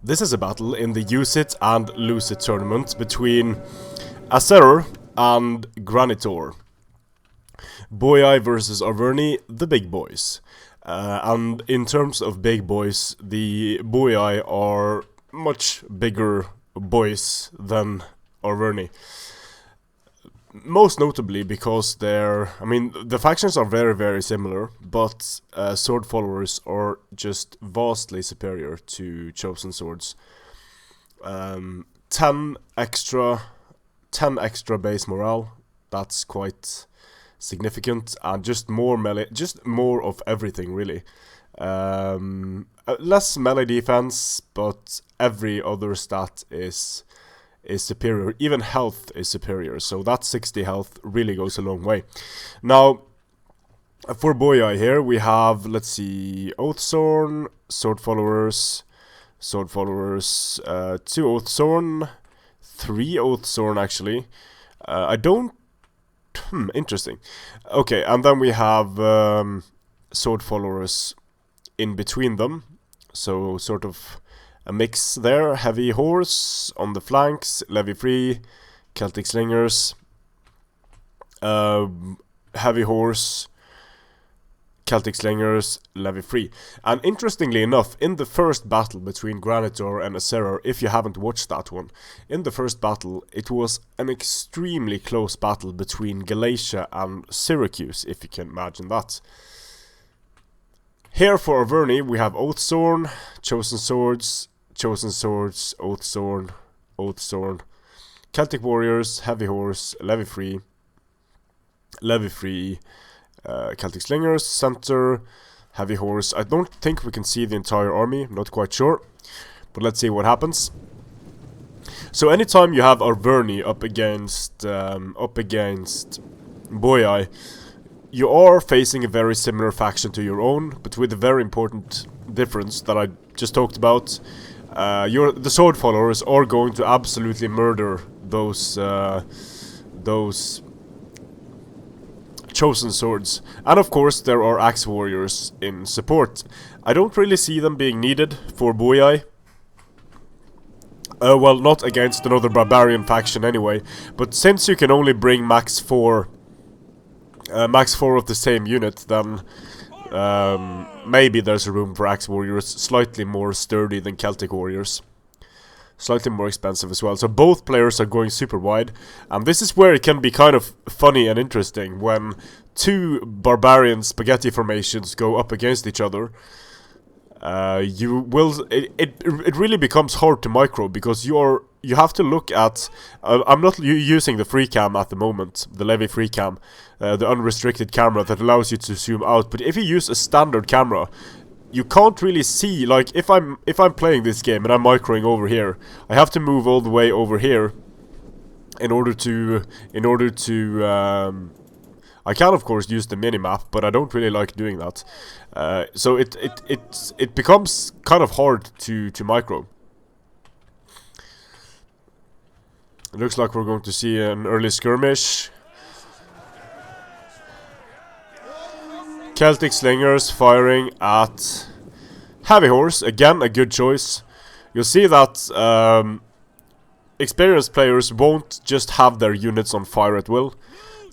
This is a battle in the Use It and Lose It tournament between Asseror and Granitor. Boii versus Arverni, the big boys. And in terms of big boys, the Boii are much bigger boys than Arverni. Most notably because the factions are very, very similar, but sword followers are just vastly superior to chosen swords. 10 extra base morale, that's quite significant, and just more melee, just more of everything really. Less melee defense, but every other stat is superior. Even health is superior, so that 60 health really goes a long way. Now, for Boii here, we have, let's see, Oathsworn, Sword Followers, 2 Oathsworn, 3 Oathsworn actually. Interesting. Okay, and then we have Sword Followers in between them, so sort of a mix there. Heavy Horse on the flanks, Levy Free, Celtic Slingers, Heavy Horse, Celtic Slingers, Levy Free. And interestingly enough, in the first battle between Granitor and Asseror, if you haven't watched that one, in the first battle it was an extremely close battle between Galatia and Syracuse, if you can imagine that. Here for Arverni we have Oathsworn, Chosen Swords, Oathsworn, Celtic Warriors, Heavy Horse, Levy Free, Celtic Slingers, Center, Heavy Horse. I don't think we can see the entire army, I'm not quite sure, but let's see what happens. So anytime you have Arverni up against Boii, you are facing a very similar faction to your own, but with a very important difference that I just talked about. The sword followers are going to absolutely murder those chosen swords, and of course there are axe warriors in support. I don't really see them being needed for Boii. Well, not against another barbarian faction anyway, but since you can only bring max 4 of the same unit, then maybe there's a room for axe warriors, slightly more sturdy than Celtic warriors. Slightly more expensive as well. So both players are going super wide, and this is where it can be kind of funny and interesting when 2 barbarian spaghetti formations go up against each other. It really becomes hard to micro, because you have to look at. I'm not using the free cam at the moment, the Levy free cam, the unrestricted camera that allows you to zoom out. But if you use a standard camera, you can't really see. Like if I'm playing this game and I'm microing over here, I have to move all the way over here in order to I can of course use the minimap, but I don't really like doing that. So it becomes kind of hard to micro. It looks like we're going to see an early skirmish. Celtic Slingers firing at Heavy Horse, again a good choice. You'll see that experienced players won't just have their units on fire at will.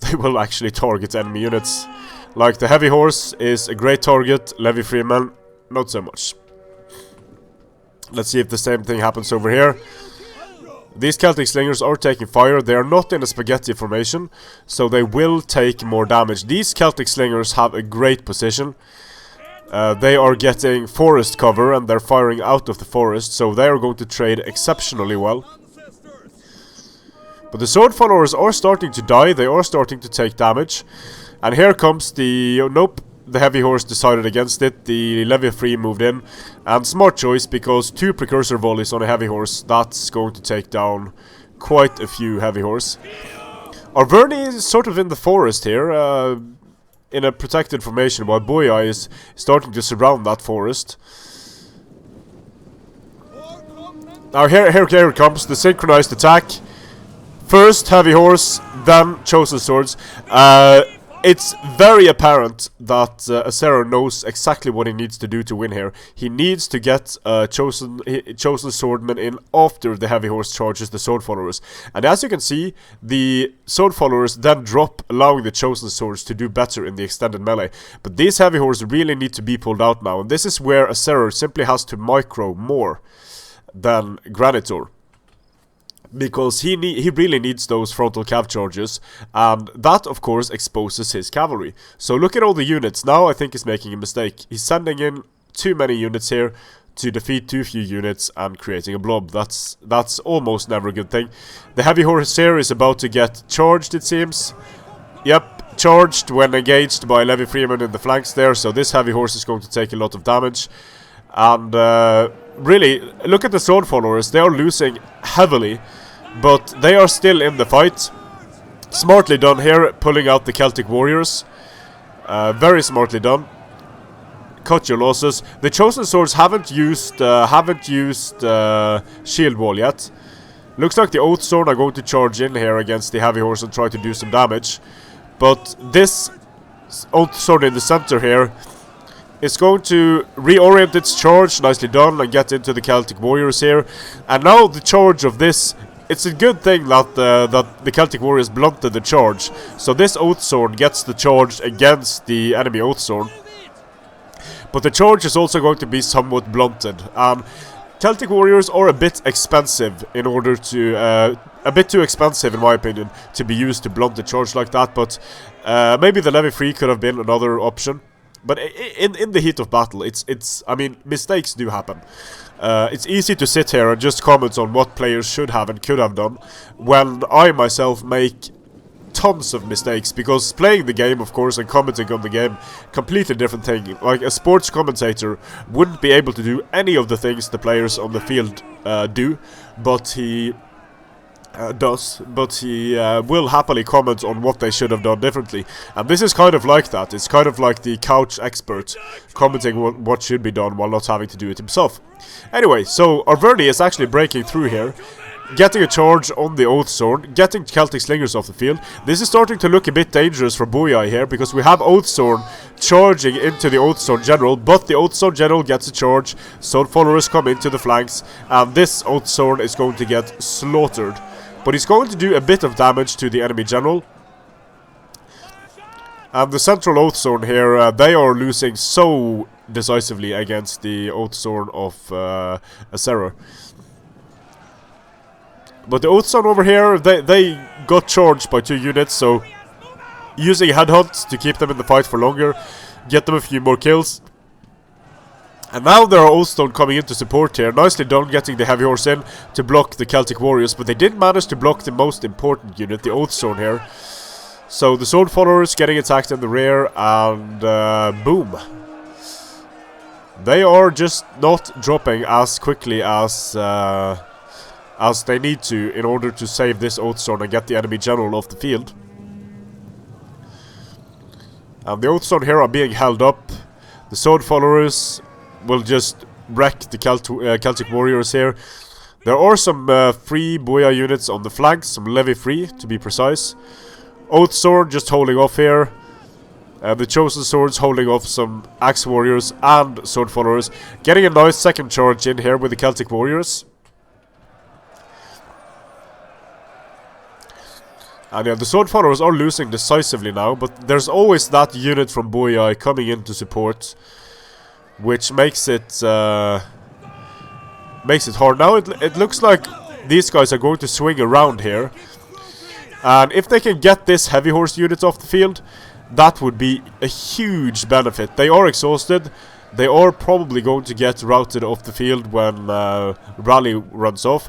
They will actually target enemy units. Like the Heavy Horse is a great target, Levy Freeman, not so much. Let's see if the same thing happens over here. These Celtic Slingers are taking fire. They are not in a spaghetti formation, so they will take more damage. These Celtic Slingers have a great position. They are getting forest cover, and they're firing out of the forest, so they are going to trade exceptionally well. But the sword followers are starting to die. They are starting to take damage. And here comes the... nope. The Heavy Horse decided against it. The Levy Free moved in. And smart choice, because 2 precursor volleys on a Heavy Horse, that's going to take down quite a few Heavy Horse. Arverni is sort of in the forest here, in a protected formation, while Boii is starting to surround that forest. Now here it comes, the synchronized attack. First Heavy Horse, then Chosen Swords. it's very apparent that Asseror knows exactly what he needs to do to win here. He needs to get chosen swordman in after the heavy horse charges the sword followers. And as you can see, the sword followers then drop, allowing the chosen swords to do better in the extended melee. But these heavy horses really need to be pulled out now, and this is where Asseror simply has to micro more than Granitor. Because he really needs those frontal cav charges, and that of course exposes his cavalry. So look at all the units. Now I think he's making a mistake. He's sending in too many units here to defeat too few units and creating a blob. That's almost never a good thing. The heavy horse here is about to get charged, it seems. Yep, charged when engaged by Levy Freeman in the flanks there, so this heavy horse is going to take a lot of damage. And really, look at the sword followers. They are losing heavily, but they are still in the fight. Smartly done here, pulling out the Celtic warriors. Very smartly done. Cut your losses. The chosen swords haven't used shield wall yet. Looks like the Oath Sword are going to charge in here against the heavy horse and try to do some damage. But this Oath Sword in the center here is going to reorient its charge, nicely done, and get into the Celtic warriors here. And now the charge of this, it's a good thing that the Celtic warriors blunted the charge. So this Oath Sword gets the charge against the enemy Oath Sword. But the charge is also going to be somewhat blunted. Celtic warriors are a bit expensive in order to... a bit too expensive in my opinion to be used to blunt the charge like that. But maybe the Levy Free could have been another option. But in the heat of battle, I mean, mistakes do happen. It's easy to sit here and just comment on what players should have and could have done, when I myself make tons of mistakes, because playing the game, of course, and commenting on the game, completely different thing. Like, a sports commentator wouldn't be able to do any of the things the players on the field do, but he... will happily comment on what they should have done differently. And this is kind of like that. It's kind of like the couch expert commenting what should be done while not having to do it himself. Anyway, so Arverni is actually breaking through here, getting a charge on the Oath Sword, getting Celtic Slingers off the field. This is starting to look a bit dangerous for Boii here, because we have Oath Sword charging into the Oath Sword General, but the Oath Sword General gets a charge, Sword Followers come into the flanks, and this Oath Sword is going to get slaughtered. But he's going to do a bit of damage to the enemy general. And the central Oath Sword here, they are losing so decisively against the Oath Sword of Asseror. But the Oath Sword over here, they got charged by 2 units, so using Headhunt to keep them in the fight for longer, get them a few more kills. And now there are Oathstone coming in to support here. Nicely done getting the heavy horse in to block the Celtic warriors, but they did manage to block the most important unit, the Oathstone here. So the sword followers getting attacked in the rear, and boom. They are just not dropping as quickly as they need to in order to save this Oathstone and get the enemy general off the field. And the Oathstone here are being held up. The sword followers will just wreck the Celtic warriors here. There are some free Boii units on the flanks, some Levy Free to be precise. Oath Sword just holding off here. The Chosen Swords holding off some Axe Warriors and Sword Followers. Getting a nice second charge in here with the Celtic Warriors. And yeah, the Sword Followers are losing decisively now, but there's always that unit from Boii coming in to support, which makes it hard. Now it looks like these guys are going to swing around here, and if they can get this heavy horse unit off the field, that would be a huge benefit. They are exhausted. They are probably going to get routed off the field when Rally runs off,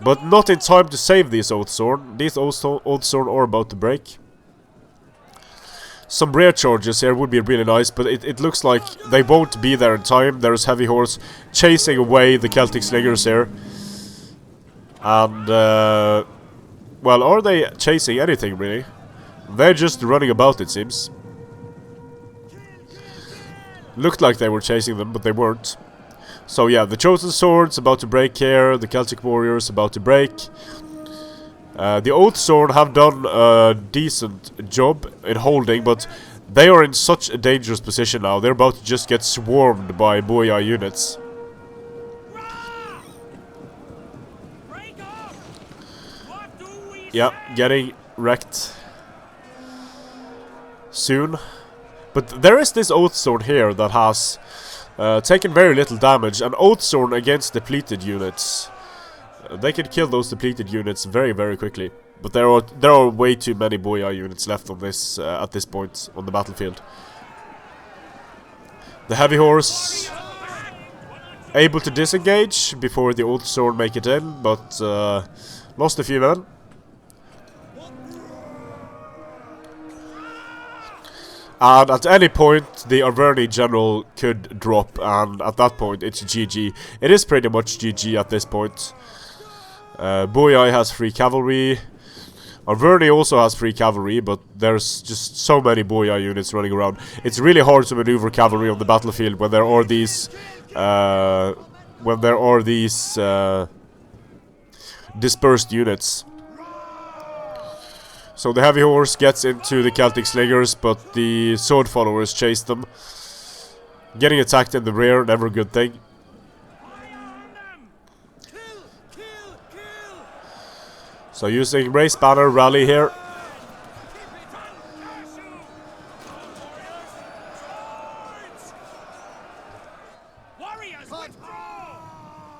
but not in time to save these Oathsworn. These Oathsworn are about to break. Some rear charges here would be really nice, but it looks like they won't be there in time. There's heavy horse chasing away the Celtic Slingers here. And, well, are they chasing anything, really? They're just running about, it seems. Looked like they were chasing them, but they weren't. So, yeah, the Chosen Swords about to break here. The Celtic Warriors about to break. The Oathsworn have done a decent job in holding, but they are in such a dangerous position now. They're about to just get swarmed by Boii units. Yeah, getting wrecked soon. But there is this Oathsworn here that has taken very little damage. An Oathsworn against depleted units. They can kill those depleted units very, very quickly. But there are way too many Boii units left on this at this point on the battlefield. The heavy horse able to disengage before the Oathsworn make it in, but lost a few men. And at any point, the Arverni general could drop, and at that point, it's GG. It is pretty much GG at this point. Boii has free cavalry. Arverni also has free cavalry, but there's just so many Boii units running around. It's really hard to maneuver cavalry on the battlefield when there are these dispersed units. So the heavy horse gets into the Celtic slingers, but the sword followers chase them. Getting attacked in the rear, never a good thing. So using race banner rally here.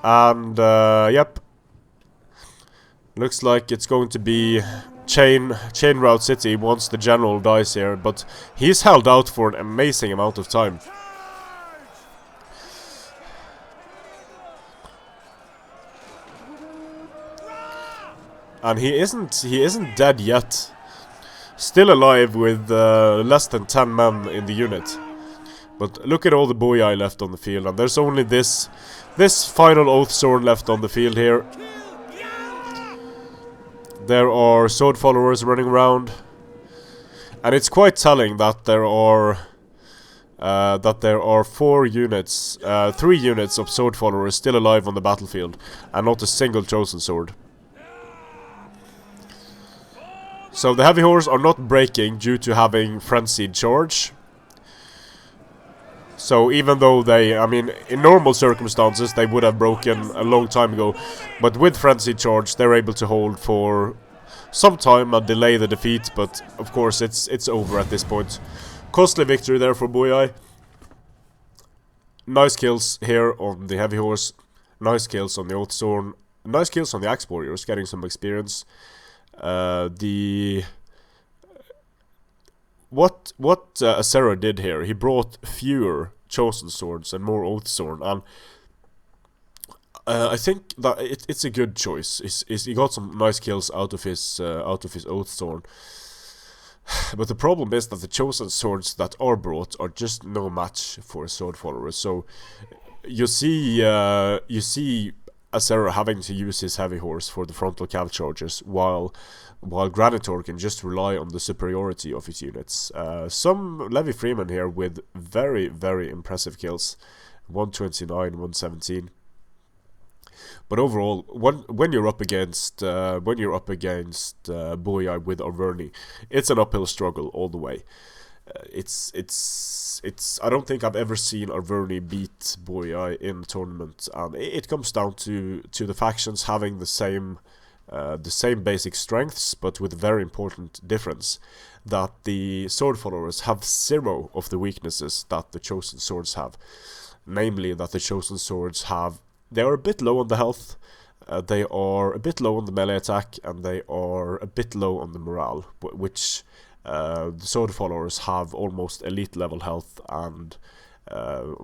And yep. Looks like it's going to be chain route city once the general dies here, but he's held out for an amazing amount of time. And he isn't dead yet. Still alive with less than 10 men in the unit. But look at all the Boii left on the field, and there's only this final Oathsworn left on the field here. There are sword followers running around, and it's quite telling that there are 3 units of sword followers still alive on the battlefield, and not a single chosen sword. So the heavy horse are not breaking due to having frenzied charge. So even though they, I mean, in normal circumstances they would have broken a long time ago, but with frenzied charge they're able to hold for some time and delay the defeat. But of course it's over at this point. Costly victory there for Boii. Nice kills here on the heavy horse, nice kills on the Oathsworn, nice kills on the axe warriors, getting some experience. What Asseror did here, he brought fewer chosen swords and more Oathsworn, and I think that it's a good choice. He got some nice kills out of his Oathsworn, but the problem is that the chosen swords that are brought are just no match for a sword follower. So you see Asseror having to use his heavy horse for the frontal cav charges, while Granitor can just rely on the superiority of his units. Some Levy Freeman here with very, very impressive kills, 129, 117. But overall, when you're up against Boii with Arverni, it's an uphill struggle all the way. I don't think I've ever seen Arverni beat Boii in a tournament, and it comes down to the factions having the same basic strengths, but with a very important difference, that the sword followers have 0 of the weaknesses that the chosen swords have. Namely, that the chosen swords they are a bit low on the health, they are a bit low on the melee attack, and they are a bit low on the morale, which the sword followers have almost elite level health and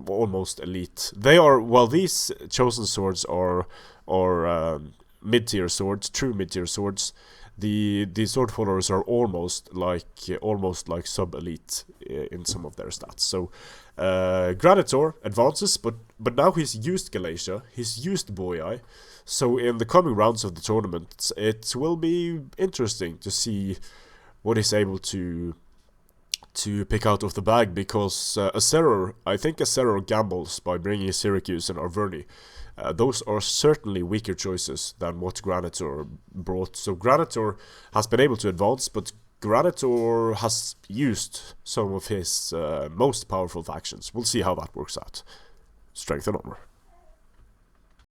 almost elite. They are, while these chosen swords are mid-tier swords, true mid-tier swords, the sword followers are almost like sub-elite in some of their stats. So Granitor advances, but now he's used Galatia, he's used Boii. So in the coming rounds of the tournament, it will be interesting to see what he's able to to pick out of the bag, because Asseror, I think Asseror gambles by bringing Syracuse and Arverni. Those are certainly weaker choices than what Granitor brought. So Granitor has been able to advance, but Granitor has used some of his most powerful factions. We'll see how that works out. Strength and honor.